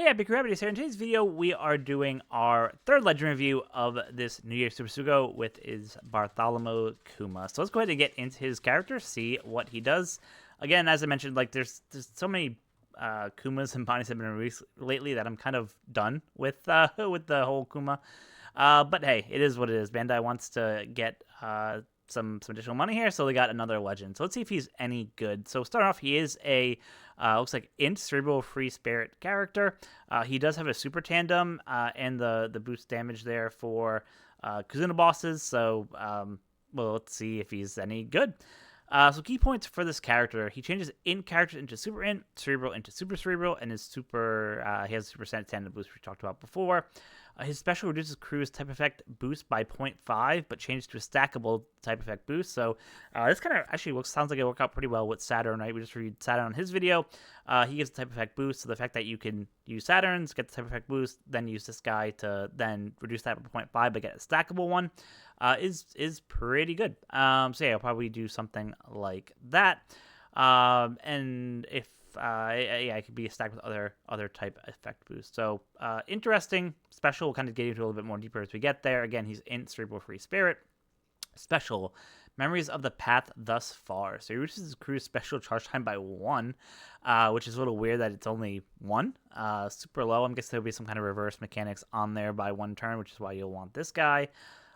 Hey, HappiDaze here. In today's video, we are doing our third legend review of this New Year Super Sugo with his Bartholomew Kuma. So let's go ahead and get into his character, see what he does. Again, as I mentioned, like there's so many Kumas and Bonnies have been released lately that I'm kind of done with the whole Kuma. But hey, it is what it is. Bandai wants to get some additional money here, so they got another legend. So let's see if he's any good. So starting off, he is a looks like int cerebral free spirit character. He does have a super tandem and the boost damage there for Kazuna bosses. So well, let's see if he's any good. So key points for this character: he changes int characters into super int, cerebral into super cerebral, and his super he has a super tandem boost we talked about before. His special reduces crew's type effect boost by 0.5, but changes to a stackable type effect boost. So this kind of actually sounds like it worked out pretty well with Saturn, right? We just reviewed Saturn on his video. He gets the type effect boost, so the fact that you can use Saturn's, get the type effect boost, then use this guy to then reduce that by 0.5, but get a stackable one, is pretty good. So yeah, I'll probably do something like that. And if it could be stacked with other type effect boosts. So interesting. Special, we'll kind of get into a little bit more deeper as we get there. Again, he's int cerebral free spirit. Special, memories of the path thus far. So he reduces his crew's special charge time by 1, which is a little weird that it's only 1. Super low. I'm guessing there'll be some kind of reverse mechanics on there by 1 turn, which is why you'll want this guy.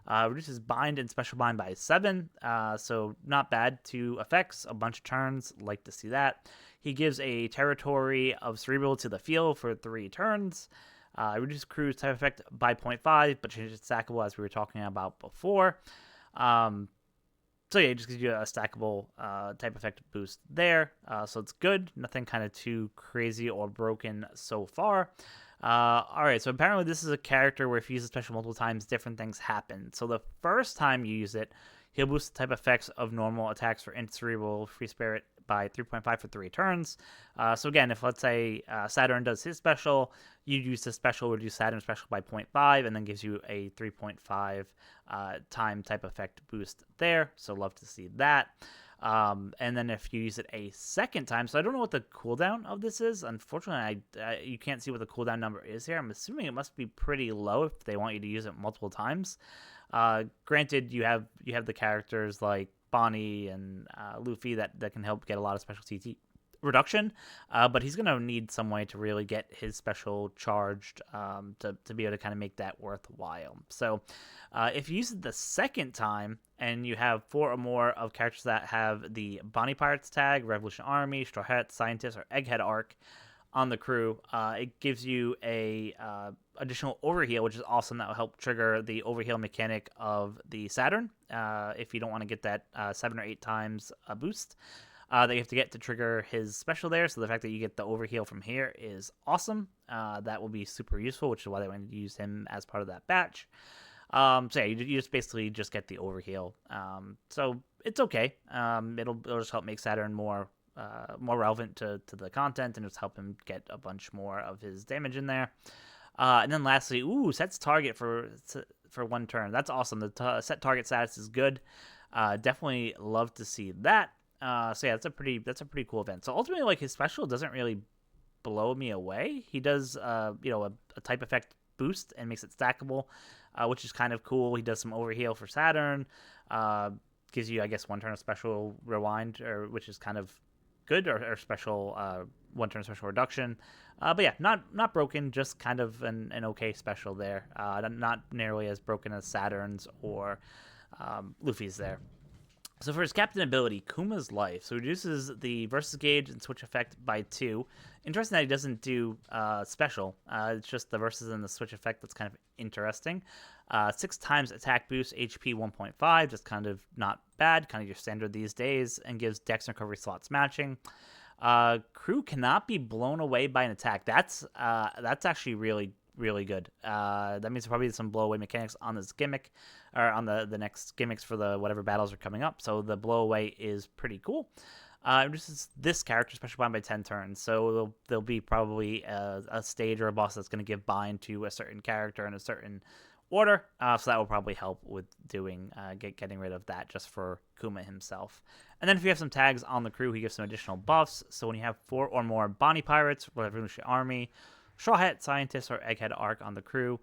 Reduces bind and special bind by 7, so not bad. 2 effects, a bunch of turns, like to see that. He gives a territory of cerebral to the field for 3 turns. Reduces crew's type effect by 0.5, but changes stackable as we were talking about before. So yeah, it just gives you a stackable type effect boost there. So it's good. Nothing kind of too crazy or broken so far. Alright, so apparently this is a character where if you use a special multiple times, different things happen. So the first time you use it, he'll boost the type effects of normal attacks for int cerebral free spirit by 3.5 for 3 turns. So again, if let's say Saturn does his special, you use the special, reduce Saturn's special by 0.5, and then gives you a 3.5 time type effect boost there. So love to see that. And then if you use it a second time, so I don't know what the cooldown of this is. Unfortunately, you can't see what the cooldown number is here. I'm assuming it must be pretty low if they want you to use it multiple times. Granted, you have the characters like Bonnie and Luffy that can help get a lot of special CT reduction, but he's going to need some way to really get his special charged to be able to kind of make that worthwhile. So if you use it the second time and you have 4 or more of characters that have the Bonnie Pirates tag, Revolution Army, Straw Hat, Scientist, or Egghead arc on the crew, it gives you a additional overheal, which is awesome. That will help trigger the overheal mechanic of the Saturn if you don't want to get that 7 or 8 times boost that you have to get to trigger his special there. So the fact that you get the overheal from here is awesome. That will be super useful, which is why they wanted to use him as part of that batch. So yeah, you just basically just get the overheal. So it's okay. It'll just help make Saturn more relevant to the content, and just help him get a bunch more of his damage in there. And then lastly, sets target for 1 turn. That's awesome. The set target status is good. Definitely love to see that. So yeah, that's a pretty cool event. So ultimately, like, his special doesn't really blow me away. He does a type effect boost and makes it stackable, which is kind of cool. He does some overheal for Saturn. Gives you, I guess, 1 turn of special rewind, which is kind of good, or special 1 turn special reduction. But yeah, not broken, just kind of an okay special there. Not nearly as broken as Saturn's or Luffy's there. So for his captain ability, Kuma's Life. So reduces the versus gauge and switch effect by 2. Interesting that he doesn't do special. It's just the versus and the switch effect that's kind of interesting. 6 times attack boost, HP 1.5, just kind of not bad, kind of your standard these days, and gives dex and recovery slots matching. Crew cannot be blown away by an attack. That's actually really good. That means there'll probably be some blow away mechanics on this gimmick, or on the next gimmicks for the whatever battles are coming up. So the blow away is pretty cool. Reduces this character special bind by 10 turns. So there'll be probably a stage or a boss that's going to give bind to a certain character in a certain order. So that will probably help with doing getting rid of that just for Kuma himself. And then if you have some tags on the crew, he gives some additional buffs. So when you have 4 or more Bonnie Pirates, Revolution Army, Straw Hat, Scientist, or Egghead arc on the crew.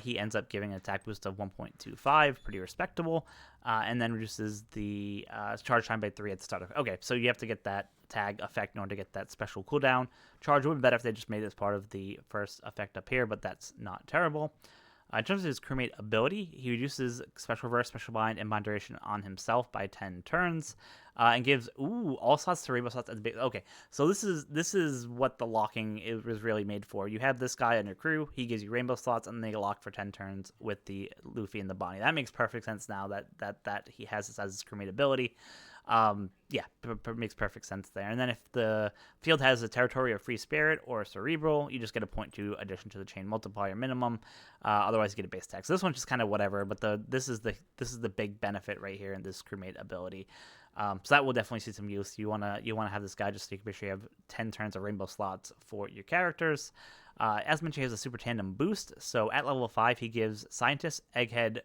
He ends up giving an attack boost of 1.25, pretty respectable, and then reduces the charge time by 3 at the start of. Okay, so you have to get that tag effect in order to get that special cooldown. Charge would be better if they just made it as part of the first effect up here, but that's not terrible. In terms of his crewmate ability, he reduces special reverse, special bind, and bind duration on himself by 10 turns, and gives all slots to rainbow slots. Okay, so this is what the locking was really made for. You have this guy on your crew, he gives you rainbow slots, and they get locked for 10 turns with the Luffy and the Bonnie. That makes perfect sense now that he has this as his crewmate ability. Makes perfect sense there. And then if the field has a territory of free spirit or cerebral, you just get a 0.2 addition to the chain multiplier minimum. Otherwise, you get a base attack. So this one's just kind of whatever. But this is the big benefit right here in this crewmate ability. So that will definitely see some use. You wanna have this guy just so you can make sure you have 10 turns of rainbow slots for your characters. As mentioned, he has a super tandem boost. So at level 5, he gives Scientist, Egghead,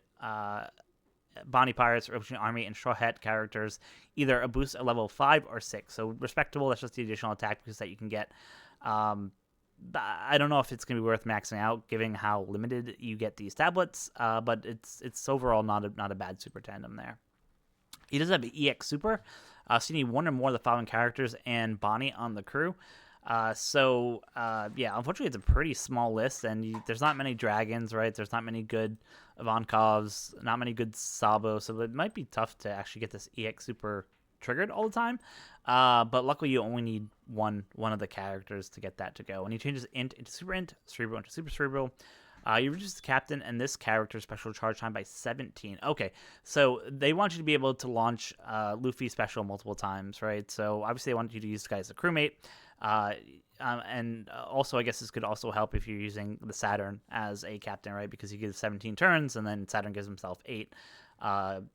Bonnie Pirates, Ocean Army, and Straw Hat characters either a boost at level 5 or 6. So respectable. That's just the additional attack boost that you can get. I don't know if it's going to be worth maxing out, given how limited you get these tablets. But it's overall not a bad super tandem there. He does have an EX super. So you need one or more of the following characters and Bonnie on the crew. Unfortunately, it's a pretty small list, and there's not many dragons, right? There's not many good Ivankovs, not many good Sabo, so it might be tough to actually get this EX super triggered all the time. But luckily, you only need one of the characters to get that to go. And he changes int into super int, cerebral into super cerebral. You reduce the captain and this character's special charge time by 17. Okay, so they want you to be able to launch Luffy special multiple times, right? So obviously they want you to use this guy as a crewmate. And also, I guess this could also help if you're using the Saturn as a captain, right? Because he gives 17 turns, and then Saturn gives himself 8.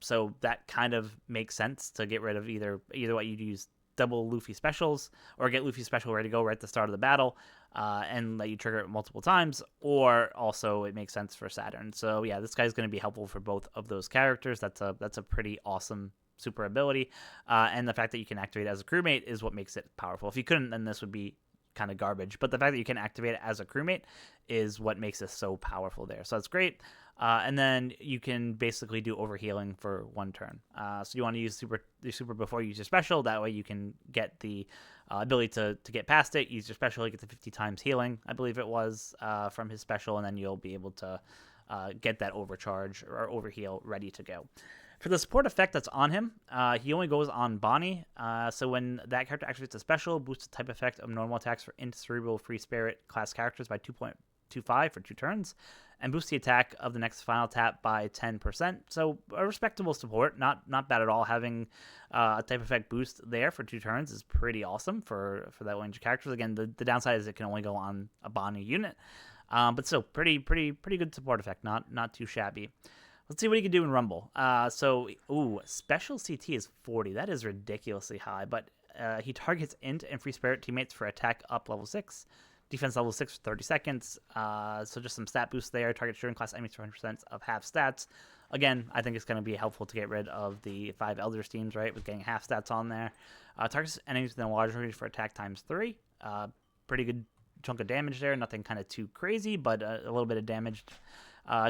So that kind of makes sense to get rid of either what you use double Luffy specials, or get Luffy special ready to go right at the start of the battle, and let you trigger it multiple times, or also it makes sense for Saturn. So yeah, this guy's going to be helpful for both of those characters. That's a pretty awesome super ability, and the fact that you can activate it as a crewmate is what makes it powerful. If you couldn't, then this would be kind of garbage, but the fact that you can activate it as a crewmate is what makes this so powerful there. So that's great. And then you can basically do overhealing for 1 turn. So you want to use your super before you use your special. That way you can get the ability to get past it. Use your special, you get the 50 times healing, I believe it was, from his special, and then you'll be able to get that overcharge or overheal ready to go. For the support effect that's on him, he only goes on Bonnie. So when that character activates a special, boosts the type effect of normal attacks for int, cerebral, free spirit class characters by 2.25 for 2 turns, and boosts the attack of the next final tap by 10%. So a respectable support, not bad at all. Having a type effect boost there for 2 turns is pretty awesome for that range of characters. Again, the downside is it can only go on a Bonnie unit, but still pretty good support effect. Not too shabby. Let's see what he can do in Rumble. Special CT is 40. That is ridiculously high, but he targets int and free spirit teammates for attack up level 6, defense level 6 for 30 seconds. So just some stat boost there. Target student class enemies for 100% of half stats. Again, I think it's going to be helpful to get rid of the 5 Elders teams, right, with getting half stats on there. Targets enemies within a large range for attack times 3. Pretty good chunk of damage there. Nothing kind of too crazy, but a little bit of damage.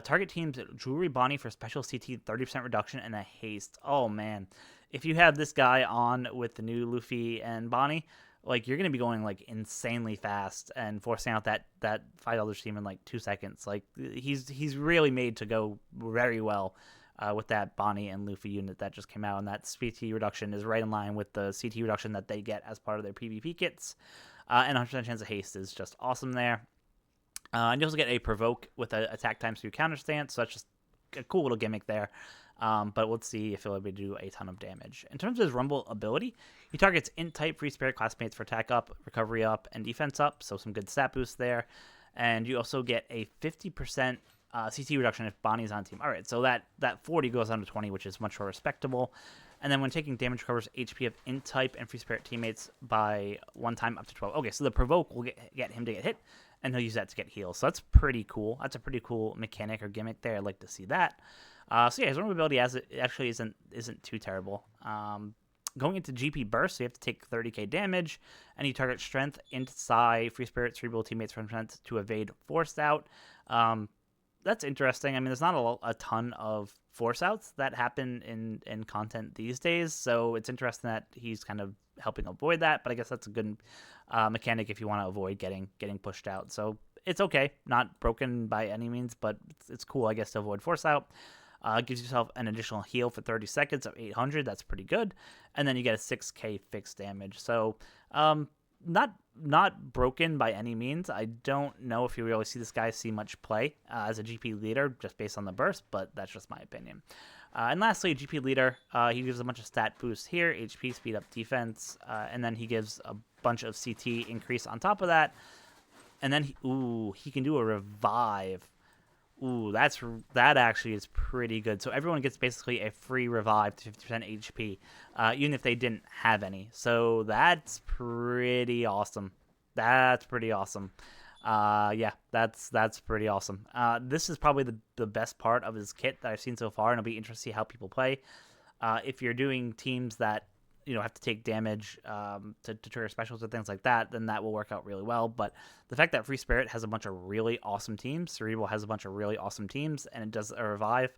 Target teams Jewelry Bonnie for special CT 30% reduction and a haste. Oh man, if you have this guy on with the new Luffy and Bonnie, like you're gonna be going like insanely fast and forcing out that $5 team in like 2 seconds. Like he's really made to go very well with that Bonnie and Luffy unit that just came out, and that CT reduction is right in line with the CT reduction that they get as part of their PvP kits. And 100% chance of haste is just awesome there. And you also get a provoke with an attack times through counter stance, so that's just a cool little gimmick there. But let's see if he'll be able to do a ton of damage. In terms of his Rumble ability, he targets int type free spirit classmates for attack up, recovery up, and defense up, so some good stat boost there. And you also get a 50% CT reduction if Bonnie's on team. All right, so that 40 goes down to 20, which is much more respectable. And then when taking damage, recovers HP of int type and free spirit teammates by 1 time up to 12. Okay, so the provoke will get him to get hit, and he'll use that to get heals. So that's pretty cool. That's a pretty cool mechanic or gimmick there. I'd like to see that. So yeah, his Rumble ability actually isn't too terrible. going into GP burst, so you have to take 30k damage, and you target strength, int, psi, free spirit, cerebral teammates from strength to evade forced out. That's interesting. I mean, there's not a ton of force outs that happen in content these days, so it's interesting that he's kind of helping avoid that, but I guess that's a good mechanic if you want to avoid getting pushed out. So it's okay, not broken by any means, but it's cool, I guess, to avoid force out. Gives yourself an additional heal for 30 seconds of 800. That's pretty good. And then you get a 6k fixed damage. So not broken by any means. I don't know if you really see this guy see much play as a GP leader just based on the burst, but that's just my opinion. And lastly, GP leader, he gives a bunch of stat boosts here, HP, speed up, defense, and then he gives a bunch of CT increase on top of that. And then he can do a revive. Ooh, that actually is pretty good. So everyone gets basically a free revive to 50% HP, even if they didn't have any. So that's pretty awesome. That's pretty awesome. Yeah, that's pretty awesome. This is probably the best part of his kit that I've seen so far, and it'll be interesting to see how people play. If you're doing teams that have to take damage to trigger specials or things like that, then that will work out really well. But the fact that Free Spirit has a bunch of really awesome teams, Cerebral has a bunch of really awesome teams, and it does a revive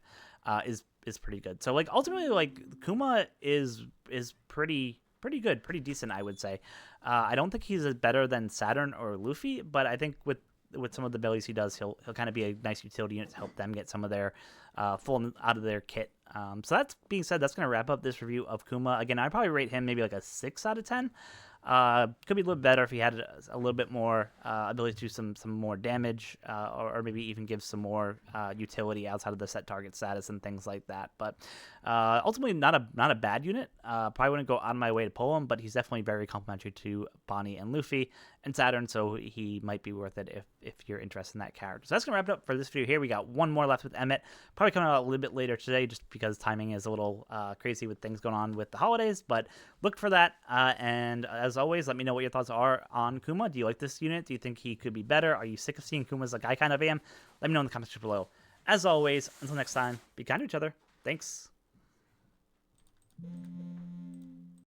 is pretty good. So ultimately Kuma is pretty good, pretty decent, I would say. I don't think he's better than Saturn or Luffy, but I think with some of the abilities he does, he'll kind of be a nice utility unit to help them get some of their full out of their kit. So that being said, that's going to wrap up this review of Kuma. Again, I'd probably rate him maybe like a 6 out of 10. Could be a little better if he had a little bit more ability to do some more damage, or maybe even give some more utility outside of the set target status and things like that. But ultimately, not a bad unit. Probably wouldn't go out of my way to pull him, but he's definitely very complimentary to Bonnie and Luffy and Saturn, so he might be worth it if you're interested in that character. So that's going to wrap it up for this video here. We got one more left with Emmett, probably coming out a little bit later today just because timing is a little crazy with things going on with the holidays, but look for that. And as always, let me know what your thoughts are on Kuma. Do you like this unit? Do you think he could be better? Are you sick of seeing Kumas like I kind of am? Let me know in the comments below. As always, until next time, be kind to each other. Thanks.